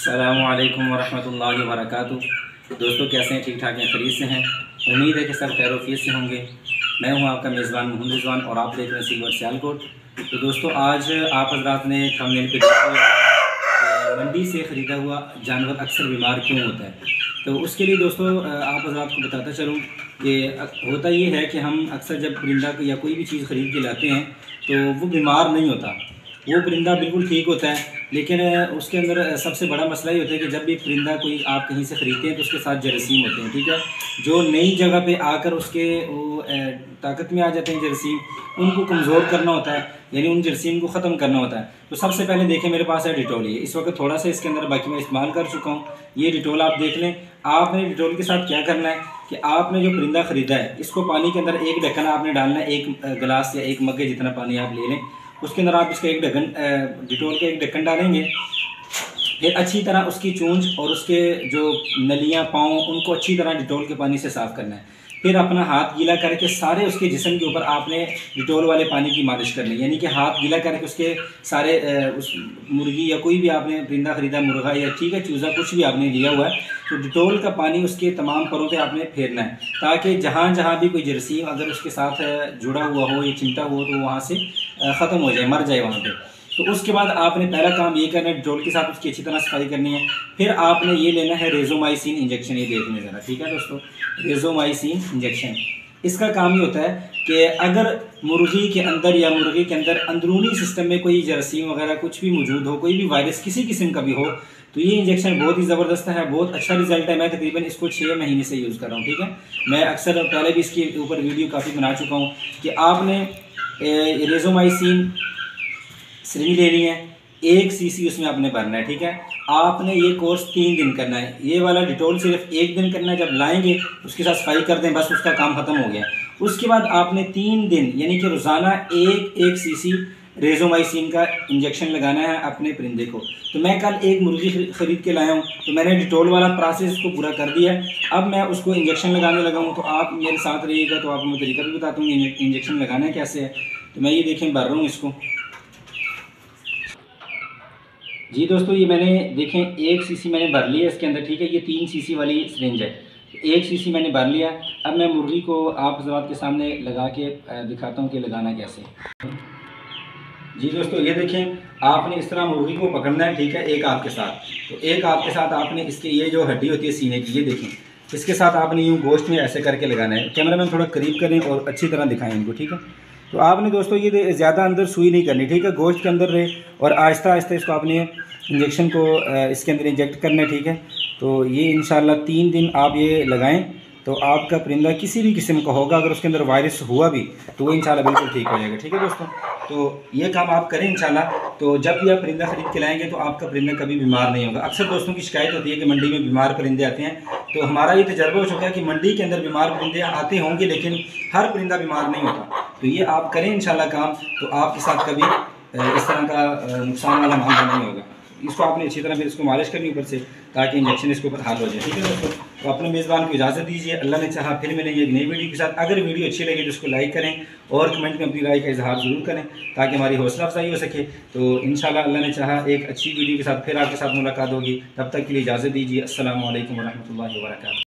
अस्सलामुअलैकुम वरहमतुल्लाहि वबरकातुहू। दोस्तों कैसे हैं? ठीक ठाक हैं, खरीद से हैं। उम्मीद है कि सब खैर-ओ-आफियत से होंगे। मैं हूं आपका मेज़बान मोहम्मद रिजवान और आप देख रहे हैं सियालकोट। तो दोस्तों आज आप हज़रात ने थंबनेल पे देखा मंडी से ख़रीदा हुआ जानवर अक्सर बीमार क्यों होता है, तो उसके लिए दोस्तों आप हज़रात को बताता चलूँ कि होता ये है कि हम अक्सर जब परिंदा या कोई भी चीज़ ख़रीद के लाते हैं तो वो बीमार नहीं होता, वो परिंदा बिल्कुल ठीक होता है। लेकिन उसके अंदर सबसे बड़ा मसला ये होता है कि जब भी परिंदा कोई आप कहीं से ख़रीदते हैं तो उसके साथ जरासीम होते हैं, ठीक है, जो नई जगह पे आकर उसके वो ताकत में आ जाते हैं जरासीम, उनको कमज़ोर करना होता है, यानी उन जरासीम को ख़त्म करना होता है। तो सबसे पहले देखें मेरे पास है डिटोल, ये इस वक्त थोड़ा सा इसके अंदर बाकी मैं इस्तेमाल कर चुका हूँ। ये डिटोल आप देख लें। आपने डिटोल के साथ क्या करना है कि आपने जो परिंदा ख़रीदा है इसको पानी के अंदर एक ढक्कन आपने डालना है, एक गिलास या एक मग्गे जितना पानी आप ले लें, उसके अंदर आप इसका एक ढक्कन डिटोल का एक ढक्कन डालेंगे। फिर अच्छी तरह उसकी चूंझ और उसके जो नलियां पाँव उनको अच्छी तरह डिटोल के पानी से साफ़ करना है। फिर अपना हाथ गीला करके सारे उसके जिस्म के ऊपर आपने डिटोल वाले पानी की मालिश करनी है, यानी कि हाथ गीला करके उसके सारे उस मुर्गी या कोई भी आपने परिंदा ख़रीदा, मुर्गा या ठीक है चूज़ा कुछ भी आपने लिया हुआ है, तो डिटोल का पानी उसके तमाम परों पे आपने फेरना है, ताकि जहाँ जहाँ भी कोई जरासीम अगर उसके साथ जुड़ा हुआ हो या चिमटा हो तो वहाँ से ख़त्म हो जाए, मर जाए वहाँ पे। तो उसके बाद आपने पहला काम ये करना है, डिटोल के साथ उसकी अच्छी तरह सफाई करनी है। फिर आपने ये लेना है रेज़ोमाइसिन इंजेक्शन, ये देख लें ज़रा, ठीक है दोस्तों, रेज़ोमाइसिन इंजेक्शन। इसका काम ये होता है कि अगर मुर्गी के अंदर या मुर्गी के अंदर अंदरूनी सिस्टम में कोई जरासीम वगैरह कुछ भी मौजूद हो, कोई भी वायरस किसी किस्म का भी हो, तो ये इंजेक्शन बहुत ही ज़बरदस्त है, बहुत अच्छा रिजल्ट है। मैं तकरीबन इसको 6 महीने से यूज़ कर रहा हूँ, ठीक है। मैं अक्सर पहले भी इसके ऊपर वीडियो काफ़ी बना चुका हूँ कि आपने रेज़ोमाइसिन सिरिंज लेनी है, 1 सीसी उसमें आपने भरना है, ठीक है। आपने ये कोर्स 3 दिन करना है। ये वाला डिटोल सिर्फ 1 दिन करना है, जब लाएंगे उसके साथ सफाई कर दें, बस उसका काम ख़त्म हो गया। उसके बाद आपने 3 दिन यानी कि रोज़ाना 1 सीसी रेज़ोमाइसिन का इंजेक्शन लगाना है अपने परिंदे को। तो मैं कल एक मुर्गी ख़रीद के लाया हूँ, तो मैंने डिटोल वाला प्रोसेस उसको पूरा कर दिया है। अब मैं उसको इंजेक्शन लगाने लगा हूँ, तो आप मेरे साथ रहिएगा तो आपको मैं तरीका भी बताता हूँ इंजेक्शन लगाना है कैसे है। तो मैं ये देखें भर रहा हूँ इसको। जी दोस्तों, ये मैंने देखें 1 सीसी मैंने भर लिया इसके अंदर, ठीक है। ये 3 सीसी वाली सिरिंज है, 1 सीसी मैंने भर लिया। अब मैं मुर्गी को आप हज़रात के सामने लगा के दिखाता हूँ कि लगाना कैसे। जी दोस्तों, ये देखें, आपने इस तरह मुर्गी को पकड़ना है, ठीक है, एक हाथ के साथ। तो एक हाथ के साथ आपने इसके ये जो हड्डी होती है सीने की, ये देखें, इसके साथ आपने यूँ गोश्त में ऐसे करके लगाना है। कैमरा मैन थोड़ा करीब करें और अच्छी तरह दिखाएं इनको, ठीक है। तो आपने दोस्तों ये ज़्यादा अंदर सुई नहीं करनी, ठीक है, गोश्त के अंदर रहे और आहिस्ता आहिस्ता इसको आपने इंजेक्शन को इसके अंदर इंजेक्ट करना है, ठीक है। तो ये इंशाल्लाह 3 दिन आप ये लगाएं तो आपका परिंदा किसी भी किस्म का होगा, अगर उसके अंदर वायरस हुआ भी तो वो इंशाल्लाह बिल्कुल ठीक हो जाएगा, ठीक है दोस्तों। तो ये काम आप करें इंशाल्लाह। तो जब भी आप परिंदा ख़रीद के लाएंगे तो आपका परिंदा कभी बीमार नहीं होगा। अक्सर दोस्तों की शिकायत होती है कि मंडी में बीमार परिंदे आते हैं, तो हमारा ये तजर्बा हो चुका है कि मंडी के अंदर बीमार परिंदे आते होंगे लेकिन हर परिंदा बीमार नहीं होता। तो ये आप करें इंशाल्लाह काम, तो आपके साथ कभी इस तरह का नुकसान वाला मामला नहीं होगा। इसको आपने अच्छी तरह फिर इसको मालिश करनी ऊपर से, ताकि इंजेक्शन इसके ऊपर हाल हो जाए, ठीक है दोस्तों। तो अपने मेज़बान को इजाज़त दीजिए, अल्लाह ने चाहा फिर मिलेंगे एक नई वीडियो के साथ। अगर वीडियो अच्छी लगे तो इसको लाइक करें और कमेंट में अपनी राय का इजहार ज़रूर करें, ताकि हमारी हौसला अफजाई हो सके। तो इंशाल्लाह अल्लाह ने चाहा एक अच्छी वीडियो के साथ फिर आपके साथ मुलाकात होगी। तब तक के लिए इजाज़त दीजिए। अस्सलामु अलैकुम वरहमतुल्लाहि वबरकातुहू।